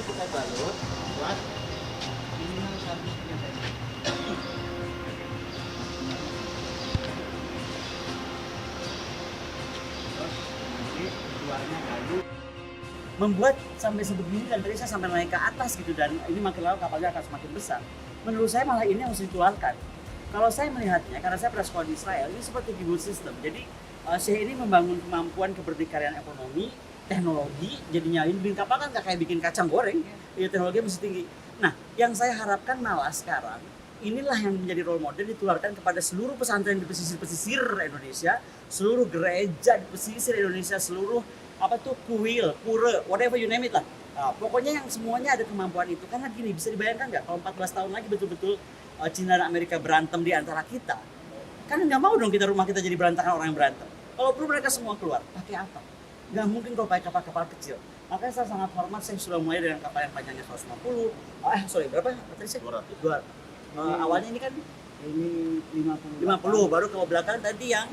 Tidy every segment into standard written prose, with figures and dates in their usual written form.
kita balut buat minimal 1 cm. Terus nanti keluarnya kayu. Membuat sampai sebegini dan tadi saya sampai naik ke atas gitu dan ini makin lama kapalnya akan semakin besar. Menurut saya malah ini yang harus dikeluarkan. Kalau saya melihatnya, karena saya pernah sekolah di Israel, ini seperti kibbutz system. Jadi Syekh ini membangun kemampuan keberdikarian ekonomi, teknologi, jadinya ini bikin kapal kan kayak bikin kacang goreng, ya teknologi mesti tinggi. Nah, yang saya harapkan malah sekarang, inilah yang menjadi role model ditularkan kepada seluruh pesantren di pesisir-pesisir Indonesia, seluruh gereja di pesisir Indonesia, seluruh apa tuh kuil, pura, whatever you name it lah. Nah, pokoknya yang semuanya ada kemampuan itu. Karena gini, bisa dibayangkan nggak kalau 14 tahun lagi betul-betul Cina dan Amerika berantem di antara kita, kan nggak mau dong kita rumah kita jadi berantakan orang yang berantem. Kalau perlu mereka semua keluar, pakai apa? Nggak mungkin kalau pakai kapal-kapal kecil. Makanya saya sangat hormat, saya sudah mulai dengan kapal yang panjangnya 150, berapa tadi saya? 200. Awalnya ini kan Ini 50. 50, baru ke belakang tadi yang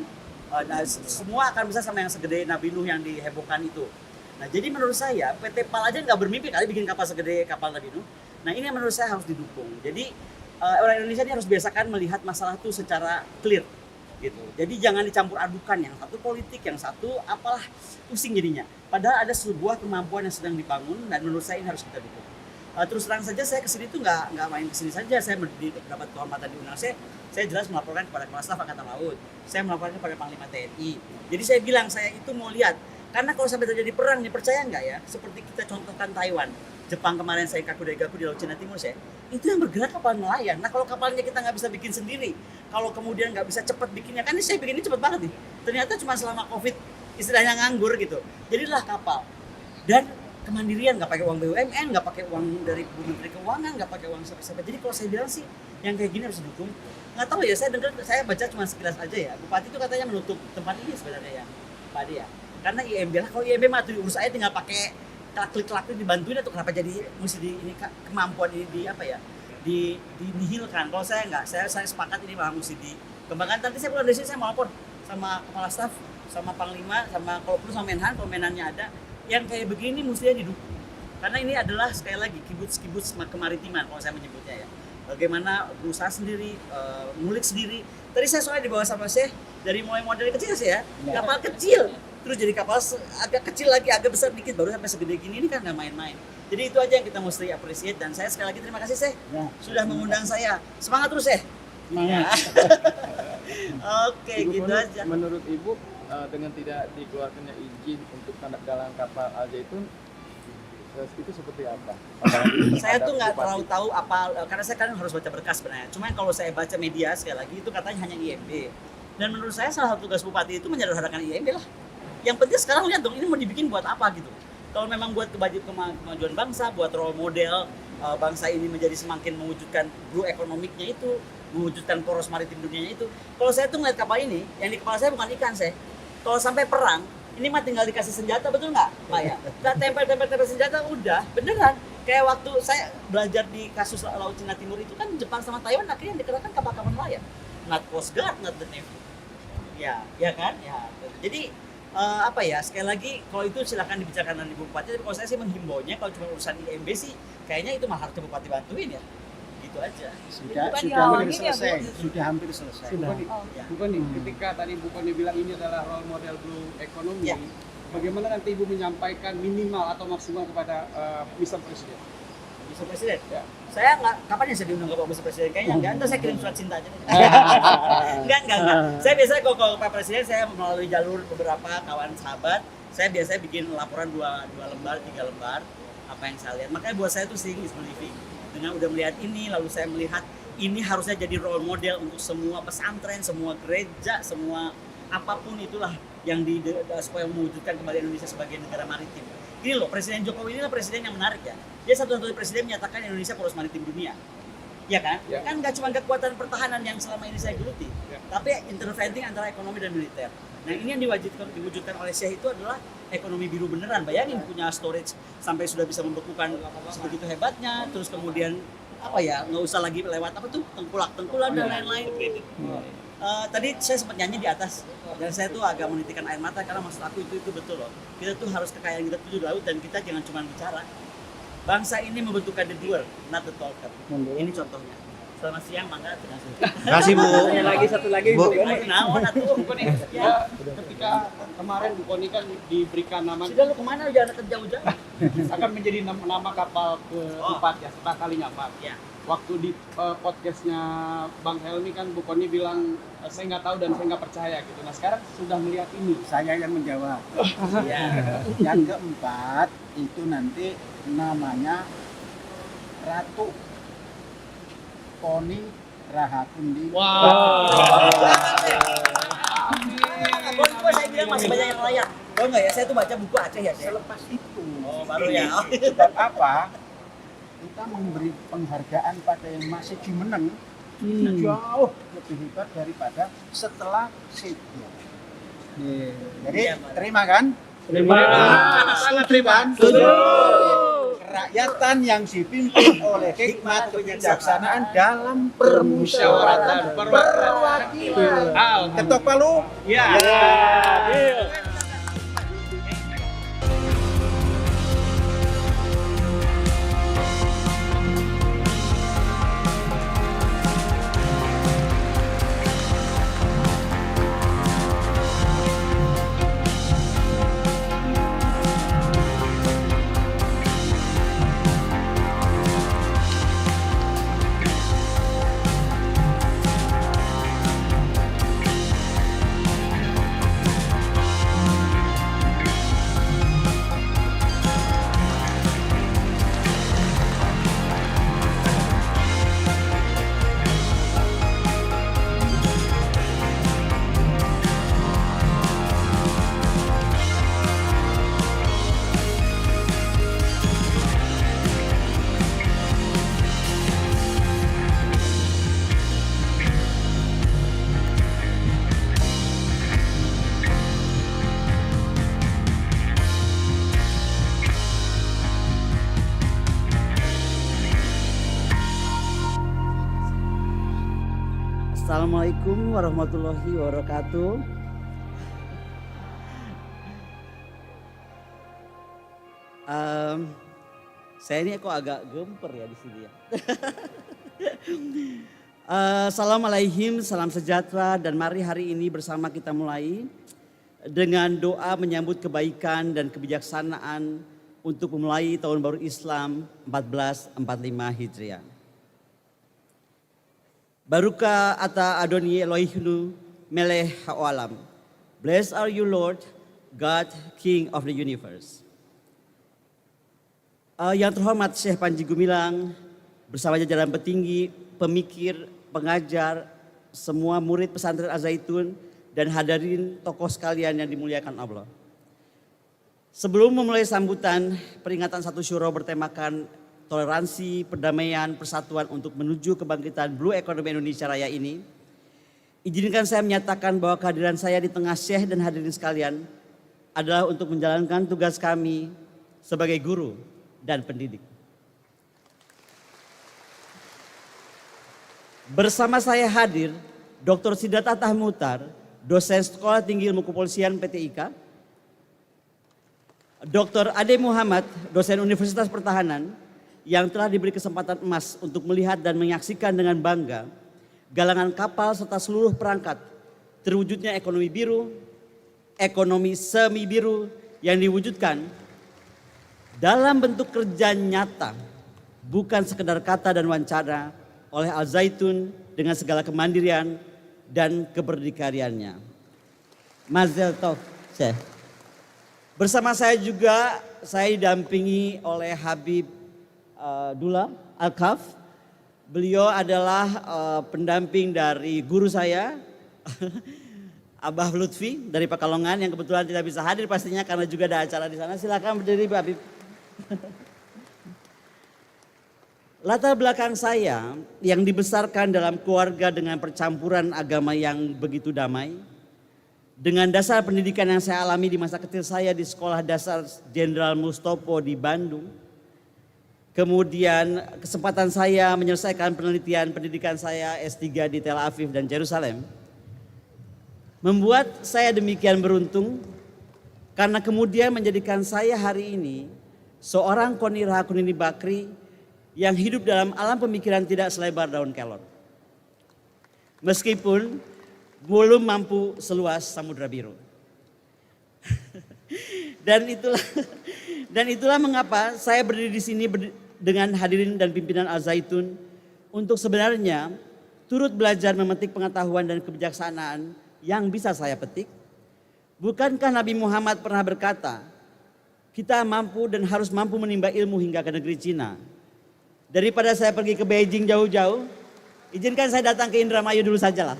semua akan bisa sama yang segede Nabi Nuh yang dihebohkan itu. Nah jadi menurut saya PT PAL aja nggak bermimpi kali bikin kapal segede kapal Nabi Nuh. Nah ini yang menurut saya harus didukung. Jadi orang Indonesia ini harus biasakan melihat masalah itu secara clear gitu. Jadi jangan dicampur adukan, yang satu politik, yang satu apalah, pusing jadinya. Padahal ada sebuah kemampuan yang sedang dibangun dan menurut saya ini harus kita dukung. Terus terang saja saya kesini tuh nggak main kesini saja, saya mendapat kehormatan diundang, saya jelas melaporkan kepada Kepala Staf Angkatan Laut, saya melaporkan kepada Panglima TNI. Jadi saya bilang saya itu mau lihat, karena kalau sampai terjadi perang nih, percaya nggak ya, seperti kita contohkan Taiwan, Jepang kemarin saya Kakudegaku di Laut Cina Timur saya, itu yang bergerak kapal nelayan. Nah kalau kapalnya kita nggak bisa bikin sendiri, kalau kemudian nggak bisa cepat bikinnya, kan ini saya bikin ini cepat banget nih, ternyata cuma selama COVID istilahnya nganggur gitu, jadilah kapal. Dan kemandirian, nggak pakai uang BUMN, nggak pakai uang dari Bu Menteri Keuangan, nggak pakai uang siapa-siapa. Jadi kalau saya bilang sih, yang kayak gini harus didukung. Nggak tahu ya, saya dengar, saya baca cuma sekilas aja ya. Bupati itu katanya menutup tempat ini sebenarnya ya, Pak Ade ya. Karena IMB lah, kalau IMB mah tuh urus aja tinggal pakai klik-klik dibantuin atau kenapa jadi mesti di ini kemampuan ini di apa ya, dinihilkan. Kalau saya nggak, saya sepakat ini malah mesti dikembangkan. Nanti saya pulang dari sini saya mau lapor sama Kepala Staf, sama Panglima, sama kalau perlu sama Menhan, kalau Menhannya ada. Yang kayak begini mestinya didukung. Karena ini adalah sekali lagi kibbutz kemaritiman kalau saya menyebutnya ya. Bagaimana berusaha sendiri, ngulik sendiri. Tadi saya soalnya dibawa sama Syekh dari mulai model kecil sih ya, kapal kecil, terus jadi kapal agak kecil lagi, agak besar dikit, baru sampai segede gini, ini kan nggak main-main. Jadi itu aja yang kita mesti appreciate, dan saya sekali lagi terima kasih Syekh sudah mengundang saya. Semangat terus Syekh. Semangat. Oke, gitu aja. Menurut Ibu, dengan tidak dikeluarkannya izin untuk tanda galang kapal Al Zaitun itu seperti apa? Saya tuh nggak terlalu tahu apa, karena saya kan harus baca berkas sebenarnya. Cuma kalau saya baca media sekali lagi itu katanya hanya IMB. Dan menurut saya salah satu tugas bupati itu menyederhanakan IMB lah. Yang penting sekarang lihat dong, ini mau dibikin buat apa gitu. Kalau memang buat kemajuan bangsa, buat role model bangsa ini menjadi semakin mewujudkan blue ekonomiknya itu, mewujudkan poros maritim dunianya itu. Kalau saya tuh ngeliat kapal ini, yang di kepala saya bukan ikan saya. Kalau sampai perang, ini mah tinggal dikasih senjata, betul nggak Pak ya? Kita tempel senjata udah, beneran. Kayak waktu saya belajar di kasus Laut Cina Timur itu kan Jepang sama Taiwan akhirnya dikerahkan kapal-kapal nelayan. Not Coast Guard, not the Navy. Ya kan? Ya. Jadi apa ya, sekali lagi kalau itu silakan dibicarakan dengan Ibu Bupati, tapi kalau saya sih menghimbaunya kalau cuma urusan IMB sih kayaknya itu malah harus Bupati bantuin ya. Gitu aja. Sudah hampir selesai. Bukan nih, ketika tadi Bu Koni bilang ini adalah role model blue ekonomi, bagaimana nanti Ibu menyampaikan minimal atau maksimal kepada Mr. Presiden? Mr. Presiden? Ya. Saya nggak, kapan ya saya diundang ke Pak Mr. Presiden? Kayaknya nggak, nanti saya kirim surat cinta aja. Enggak. Saya biasanya kalau Pak Presiden, saya melalui jalur beberapa kawan sahabat, saya biasanya bikin laporan 2 lembar, 3 lembar, apa yang saya lihat. Makanya buat saya itu seeing is believing. Dengan udah melihat ini, lalu saya melihat ini harusnya jadi role model untuk semua pesantren, semua gereja, semua apapun itulah yang supaya mewujudkan kembali Indonesia sebagai negara maritim. Ini loh, Presiden Jokowi ini lah presiden yang menarik ya. Dia satu-satunya presiden menyatakan Indonesia poros maritim dunia. Ya kan? Ya. Kan nggak cuma kekuatan pertahanan yang selama ini saya geluti, tapi interventing antara ekonomi dan militer. Nah ini yang diwujudkan oleh Syekh itu adalah ekonomi biru beneran. Bayangin punya storage sampai sudah bisa membekukan sebegitu hebatnya, terus kemudian apa ya, nggak usah lagi lewat apa tuh tengkulak-tengkulan dan lain-lain. Tadi saya sempat nyanyi di atas dan saya tuh agak menitikan air mata karena maksud aku itu betul loh. Kita tuh harus kekayaan kita tuh di laut dan kita jangan cuma bicara. Bangsa ini membutuhkan the doer, not the talker. Ini contohnya. Selamat siang, Mangga. Terima Kasih Bu. Satu lagi Bu. Bu. Naon atuh? Bu Koni, ya, ketika kemarin Bu Koni kan diberikan nama Sudah lu kemana? Jangan jauh-jauh. akan menjadi nama kapal keempat ya, setelah kalinya Pak. Ya. Waktu di podcastnya Bang Helmi kan Bu Koni bilang saya nggak tahu dan saya nggak percaya gitu. Nah sekarang sudah melihat ini. Saya yang menjawab. Ya. Yang keempat itu nanti namanya Ratu Koni Rahakundi. Kok saya bilang masih banyak yang layak. Tahu nggak ya? Saya tuh baca buku Aceh ya. Saya. Selepas itu. Oh, baru ya. Sebab apa? Kita memberi penghargaan pada yang masih dimenang jauh lebih hebat daripada setelah itu. Jadi Iya, Pak. terima kan? Terima. Sangat terima. Kerakyatan yang dipimpin oleh hikmat kebijaksanaan dalam permusyawaratan perwakilan. Ketok palu? Ya. Assalamualaikum warahmatullahi wabarakatuh. Saya ini kok agak gemper ya di sini ya. Assalamualaikum, salam sejahtera, dan mari hari ini bersama kita mulai dengan doa menyambut kebaikan dan kebijaksanaan untuk memulai tahun baru Islam 1445 Hijriah. Baruka ata Adoni Elohinu melech haolam. Blessed are you Lord, God, King of the universe. Yang terhormat Syekh Panji Gumilang bersama jajaran petinggi, pemikir, pengajar, semua murid pesantren Az-Zaitun dan hadirin tokoh sekalian yang dimuliakan Allah. Sebelum memulai sambutan peringatan 1 Syuro bertemakan toleransi, perdamaian, persatuan untuk menuju kebangkitan Blue Economy Indonesia Raya ini, izinkan saya menyatakan bahwa kehadiran saya di tengah Syekh dan hadirin sekalian adalah untuk menjalankan tugas kami sebagai guru dan pendidik. Bersama saya hadir Dr. Siddhartha Tahmutar, dosen Sekolah Tinggi Ilmu Kepolisian PTIK, Dr. Ade Muhammad, dosen Universitas Pertahanan, yang telah diberi kesempatan emas untuk melihat dan menyaksikan dengan bangga galangan kapal serta seluruh perangkat terwujudnya ekonomi biru, ekonomi semi biru yang diwujudkan dalam bentuk kerja nyata, bukan sekedar kata dan wacana oleh Al-Zaitun dengan segala kemandirian dan keberdikariannya. Mazel tov, Syekh. Bersama saya juga, saya didampingi oleh Habib Dula Al-Kaf. Beliau adalah pendamping dari guru saya, Abah Lutfi dari Pekalongan, yang kebetulan tidak bisa hadir pastinya karena juga ada acara di sana. Silakan berdiri, Pak Habib. Latar belakang saya yang dibesarkan dalam keluarga dengan percampuran agama yang begitu damai, dengan dasar pendidikan yang saya alami di masa kecil saya di Sekolah Dasar Jenderal Mustopo di Bandung. Kemudian kesempatan saya menyelesaikan penelitian pendidikan saya S3 di Tel Aviv dan Yerusalem, membuat saya demikian beruntung karena kemudian menjadikan saya hari ini seorang Koni Rahakunini Bakri yang hidup dalam alam pemikiran tidak selebar daun kelor. Meskipun belum mampu seluas Samudra Biru. Dan itulah mengapa saya berdiri di sini dengan hadirin dan pimpinan Al-Zaitun untuk sebenarnya turut belajar memetik pengetahuan dan kebijaksanaan yang bisa saya petik. Bukankah Nabi Muhammad pernah berkata, kita mampu dan harus mampu menimba ilmu hingga ke negeri Cina. Daripada saya pergi ke Beijing jauh-jauh, izinkan saya datang ke Indramayu dulu sajalah.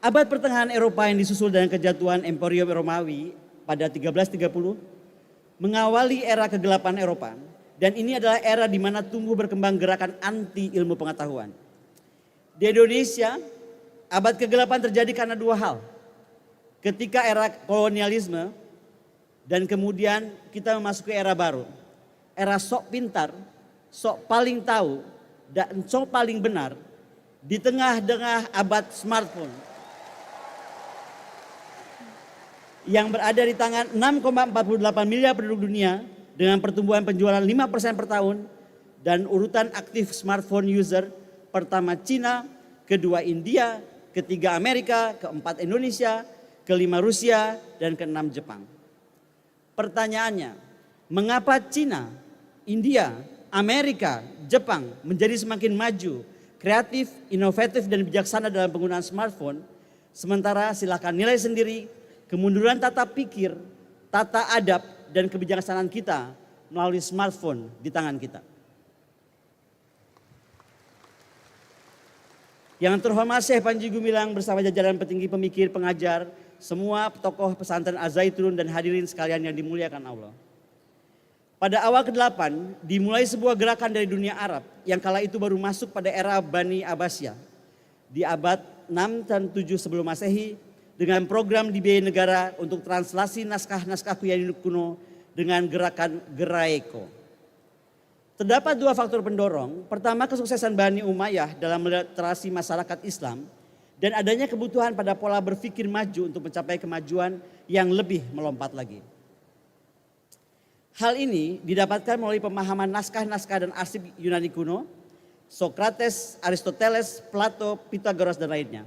Abad pertengahan Eropa yang disusul dengan kejatuhan Emporium Romawi pada 1330 mengawali era kegelapan Eropa, dan ini adalah era di mana tumbuh berkembang gerakan anti ilmu pengetahuan. Di Indonesia, abad kegelapan terjadi karena dua hal. Ketika era kolonialisme dan kemudian kita memasuki era baru. Era sok pintar, sok paling tahu, dan sok paling benar di tengah-tengah abad smartphone yang berada di tangan 6,48 miliar penduduk dunia dengan pertumbuhan penjualan 5% per tahun dan urutan aktif smartphone user pertama Cina, kedua India, ketiga Amerika, keempat Indonesia, kelima Rusia, dan keenam Jepang. Pertanyaannya, mengapa Cina, India, Amerika, Jepang menjadi semakin maju, kreatif, inovatif, dan bijaksana dalam penggunaan smartphone, sementara silakan nilai sendiri kemunduran tata pikir, tata adab, dan kebijaksanaan kita melalui smartphone di tangan kita. Yang terhormat Syekh Panji Gumilang bersama jajaran petinggi pemikir, pengajar, semua tokoh pesantren Az-Zaitun dan hadirin sekalian yang dimuliakan Allah. Pada awal ke-8 dimulai sebuah gerakan dari dunia Arab yang kala itu baru masuk pada era Bani Abbasiyah di abad 6 dan 7 sebelum Masehi, dengan program dibiayai negara untuk translasi naskah-naskah Yunani kuno dengan gerakan Geraeko. Terdapat dua faktor pendorong. Pertama, kesuksesan Bani Umayyah dalam meliterasi masyarakat Islam dan adanya kebutuhan pada pola berpikir maju untuk mencapai kemajuan yang lebih melompat lagi. Hal ini didapatkan melalui pemahaman naskah-naskah dan arsip Yunani kuno, Sokrates, Aristoteles, Plato, Pythagoras, dan lainnya.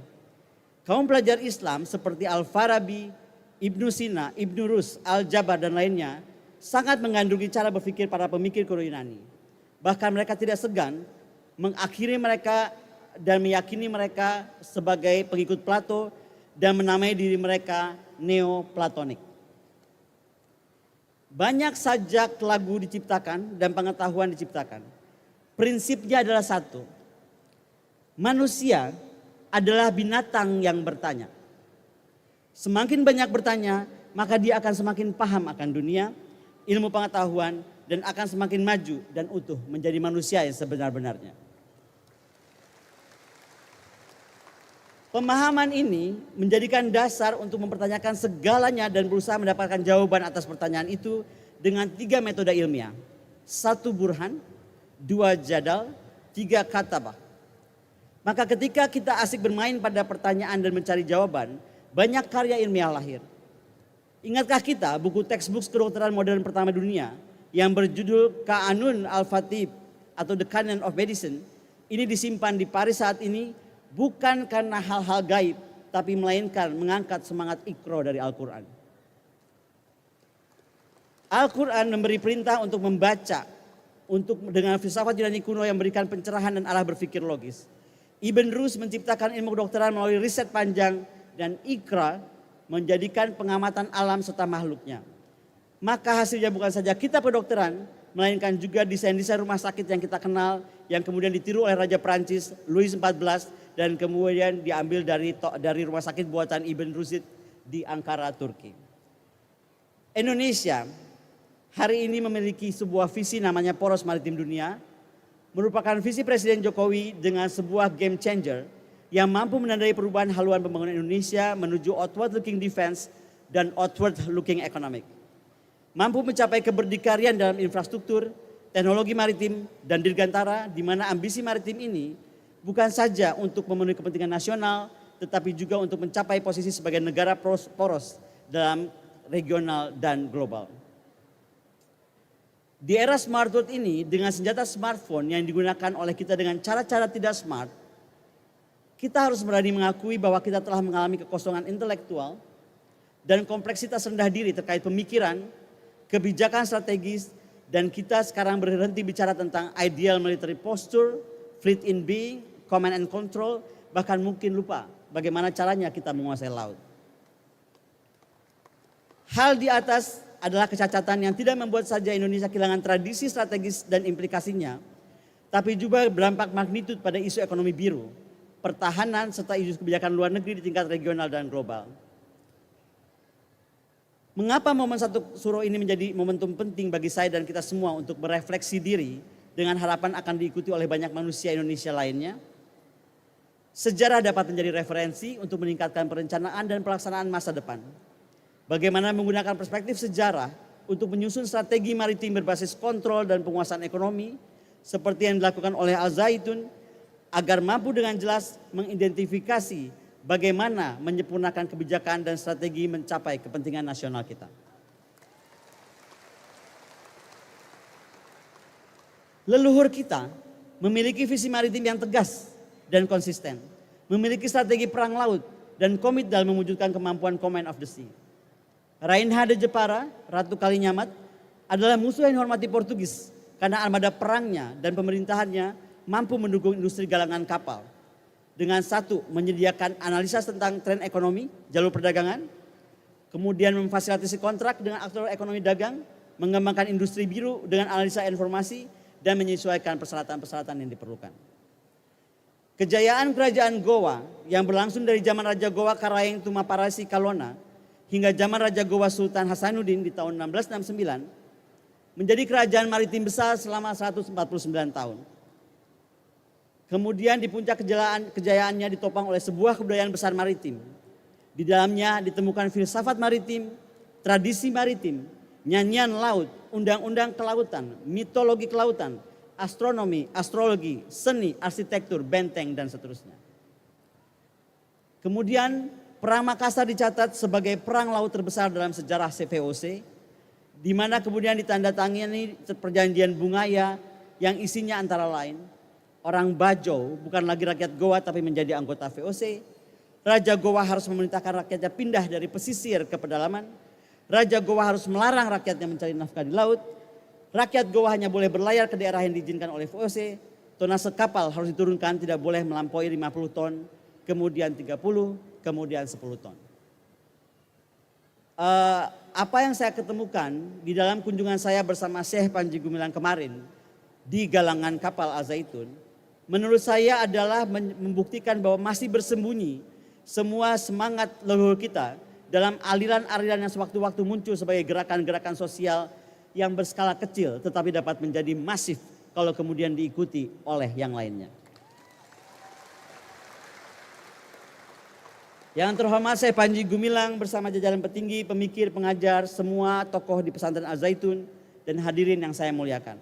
Kaum pelajar Islam seperti Al-Farabi, Ibnu Sina, Ibnu Rus, Al-Jabar, dan lainnya sangat mengandungi cara berpikir para pemikir kuno Yunani. Bahkan mereka tidak segan mengakhiri mereka dan meyakini mereka sebagai pengikut Plato dan menamai diri mereka Neoplatonik. Banyak sajak lagu diciptakan dan pengetahuan diciptakan. Prinsipnya adalah satu, manusia adalah binatang yang bertanya. Semakin banyak bertanya, maka dia akan semakin paham akan dunia, ilmu pengetahuan, dan akan semakin maju dan utuh menjadi manusia yang sebenar-benarnya. Pemahaman ini menjadikan dasar untuk mempertanyakan segalanya dan berusaha mendapatkan jawaban atas pertanyaan itu dengan 3 metode ilmiah. 1 burhan, 2 jadal, 3 katabah. Maka ketika kita asik bermain pada pertanyaan dan mencari jawaban, banyak karya ilmiah lahir. Ingatkah kita buku textbook kedokteran modern pertama dunia yang berjudul Qanun al-Fatib atau The Canon of Medicine? Ini disimpan di Paris saat ini bukan karena hal-hal gaib, tapi melainkan mengangkat semangat Iqra dari Al-Quran. Al-Quran memberi perintah untuk membaca dengan filsafat Yunani kuno yang memberikan pencerahan dan arah berpikir logis. Ibn Rus menciptakan ilmu kedokteran melalui riset panjang dan Iqra menjadikan pengamatan alam serta makhluknya. Maka hasilnya bukan saja kitab kedokteran, melainkan juga desain-desain rumah sakit yang kita kenal, yang kemudian ditiru oleh Raja Prancis Louis XIV dan kemudian diambil dari rumah sakit buatan Ibn Rushd di Ankara, Turki. Indonesia hari ini memiliki sebuah visi namanya Poros Maritim Dunia, merupakan visi Presiden Jokowi dengan sebuah game changer yang mampu menandai perubahan haluan pembangunan Indonesia menuju outward looking defense dan outward looking economic. Mampu mencapai keberdikarian dalam infrastruktur, teknologi maritim, dan dirgantara, di mana ambisi maritim ini bukan saja untuk memenuhi kepentingan nasional, tetapi juga untuk mencapai posisi sebagai negara poros dalam regional dan global. Di era smart world ini, dengan senjata smartphone yang digunakan oleh kita dengan cara-cara tidak smart, kita harus berani mengakui bahwa kita telah mengalami kekosongan intelektual dan kompleksitas rendah diri terkait pemikiran, kebijakan strategis, dan kita sekarang berhenti bicara tentang ideal military posture, fleet in being, command and control, bahkan mungkin lupa bagaimana caranya kita menguasai laut. Hal di atas adalah kecacatan yang tidak membuat saja Indonesia kehilangan tradisi strategis dan implikasinya, tapi juga berdampak magnitud pada isu ekonomi biru, pertahanan, serta isu kebijakan luar negeri di tingkat regional dan global. Mengapa momen 1 Suro ini menjadi momentum penting bagi saya dan kita semua untuk berefleksi diri dengan harapan akan diikuti oleh banyak manusia Indonesia lainnya? Sejarah dapat menjadi referensi untuk meningkatkan perencanaan dan pelaksanaan masa depan. Bagaimana menggunakan perspektif sejarah untuk menyusun strategi maritim berbasis kontrol dan penguasaan ekonomi seperti yang dilakukan oleh Al Zaitun agar mampu dengan jelas mengidentifikasi bagaimana menyempurnakan kebijakan dan strategi mencapai kepentingan nasional kita. Leluhur kita memiliki visi maritim yang tegas dan konsisten, memiliki strategi perang laut dan komit dalam mewujudkan kemampuan command of the sea. Rainha de Jepara, Ratu Kalinyamat, adalah musuh yang dihormati Portugis karena armada perangnya dan pemerintahannya mampu mendukung industri galangan kapal. Dengan satu, menyediakan analisa tentang tren ekonomi, jalur perdagangan, kemudian memfasilitasi kontrak dengan aktor ekonomi dagang, mengembangkan industri biru dengan analisa informasi, dan menyesuaikan persyaratan-persyaratan yang diperlukan. Kejayaan kerajaan Gowa yang berlangsung dari zaman Raja Gowa Karaeng Tumaparasi Kalona hingga zaman Raja Gowa Sultan Hasanuddin di tahun 1669 menjadi kerajaan maritim besar selama 149 tahun. Kemudian di puncak kejayaannya ditopang oleh sebuah kebudayaan besar maritim. Di dalamnya ditemukan filsafat maritim, tradisi maritim, nyanyian laut, undang-undang kelautan, mitologi kelautan, astronomi, astrologi, seni, arsitektur, benteng, dan seterusnya. Kemudian Perang Makassar dicatat sebagai perang laut terbesar dalam sejarah CVOC, di mana kemudian ditandatangani perjanjian Bungaya yang isinya antara lain, orang Bajo bukan lagi rakyat Goa tapi menjadi anggota VOC. Raja Goa harus memerintahkan rakyatnya pindah dari pesisir ke pedalaman. Raja Goa harus melarang rakyatnya mencari nafkah di laut. Rakyat Goa hanya boleh berlayar ke daerah yang diizinkan oleh VOC. Tonase kapal harus diturunkan, tidak boleh melampaui 50 ton, kemudian 30, kemudian 10 ton. Apa yang saya ketemukan di dalam kunjungan saya bersama Syekh Panji Gumilang kemarin di galangan kapal Al Zaitun, menurut saya adalah membuktikan bahwa masih bersembunyi semua semangat leluhur kita dalam aliran-aliran yang sewaktu-waktu muncul sebagai gerakan-gerakan sosial yang berskala kecil tetapi dapat menjadi masif kalau kemudian diikuti oleh yang lainnya. Yang terhormat saya Panji Gumilang bersama jajaran petinggi, pemikir, pengajar, semua tokoh di pesantren Al Zaitun dan hadirin yang saya muliakan.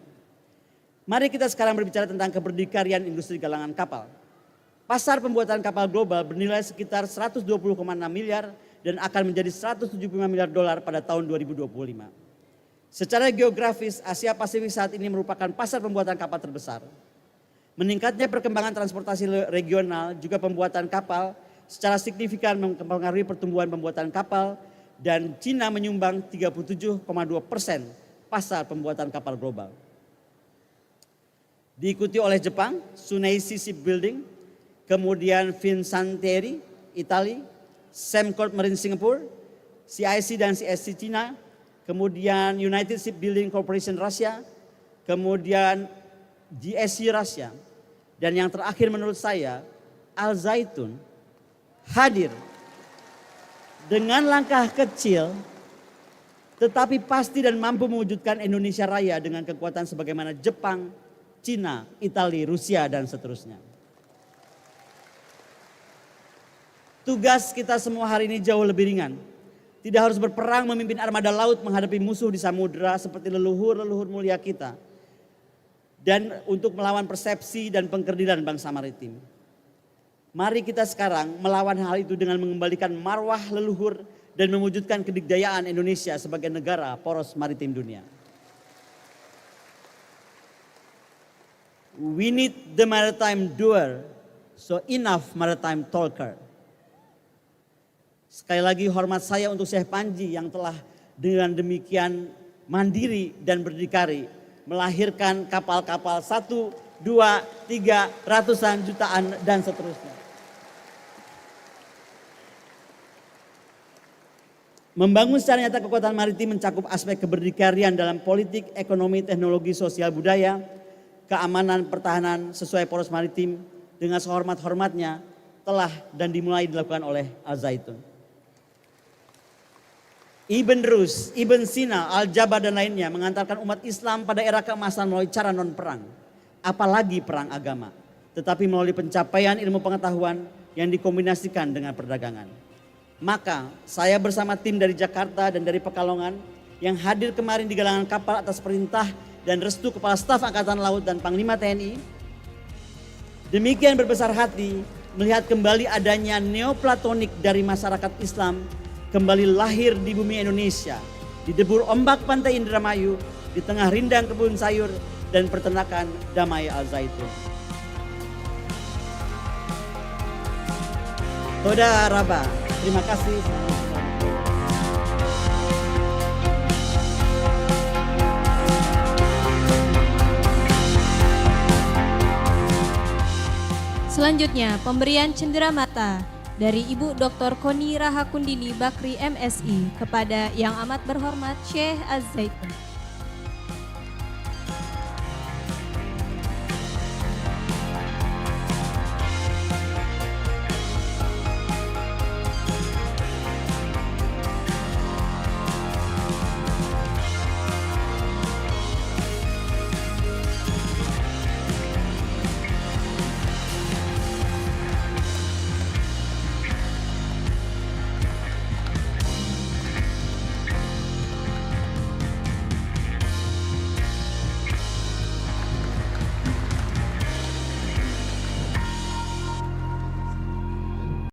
Mari kita sekarang berbicara tentang keberdikarian industri galangan kapal. Pasar pembuatan kapal global bernilai sekitar 120,6 miliar dan akan menjadi 175 miliar dolar pada tahun 2025. Secara geografis, Asia Pasifik saat ini merupakan pasar pembuatan kapal terbesar. Meningkatnya perkembangan transportasi regional juga pembuatan kapal secara signifikan mempengaruhi pertumbuhan pembuatan kapal dan Cina menyumbang 37,2% pasar pembuatan kapal global. Diikuti oleh Jepang, Tsuneisi Shipbuilding, kemudian Fincantieri, Italia, Sembcorp Marine Singapore, CIC dan CSC Cina, kemudian United Shipbuilding Corporation Rusia, kemudian GSC Rusia, dan yang terakhir menurut saya, Al Zaitun hadir dengan langkah kecil tetapi pasti dan mampu mewujudkan Indonesia Raya dengan kekuatan sebagaimana Jepang, Cina, Italia, Rusia, dan seterusnya. Tugas kita semua hari ini jauh lebih ringan. Tidak harus berperang memimpin armada laut menghadapi musuh di samudera seperti leluhur-leluhur mulia kita. Dan untuk melawan persepsi dan pengkerdilan bangsa maritim. Mari kita sekarang melawan hal itu dengan mengembalikan marwah leluhur dan mewujudkan kedikdayaan Indonesia sebagai negara poros maritim dunia. We need the maritime doer, so enough maritime talker. Sekali lagi hormat saya untuk Syekh Panji yang telah dengan demikian mandiri dan berdikari melahirkan kapal-kapal 1, 2, 3, ratusan, jutaan dan seterusnya. Membangun secara nyata kekuatan maritim mencakup aspek keberdikarian dalam politik, ekonomi, teknologi, sosial, budaya, keamanan, pertahanan sesuai poros maritim dengan sehormat-hormatnya telah dan dimulai dilakukan oleh Al-Zaitun. Ibn Rus, Ibn Sina, Al-Jabar dan lainnya mengantarkan umat Islam pada era keemasan melalui cara non-perang, apalagi perang agama, tetapi melalui pencapaian ilmu pengetahuan yang dikombinasikan dengan perdagangan. Maka saya bersama tim dari Jakarta dan dari Pekalongan yang hadir kemarin di galangan kapal atas perintah dan restu Kepala Staf Angkatan Laut dan Panglima TNI, demikian berbesar hati melihat kembali adanya neoplatonik dari masyarakat Islam kembali lahir di bumi Indonesia, di debur ombak pantai Indramayu, di tengah rindang kebun sayur dan peternakan damai Al-Zaitun. Toda Raba, terima kasih. Selanjutnya, pemberian cenderamata dari Ibu Dr. Koni Rahakundini Bakri MSI kepada Yang Amat Berhormat Syekh Az-Zaitun.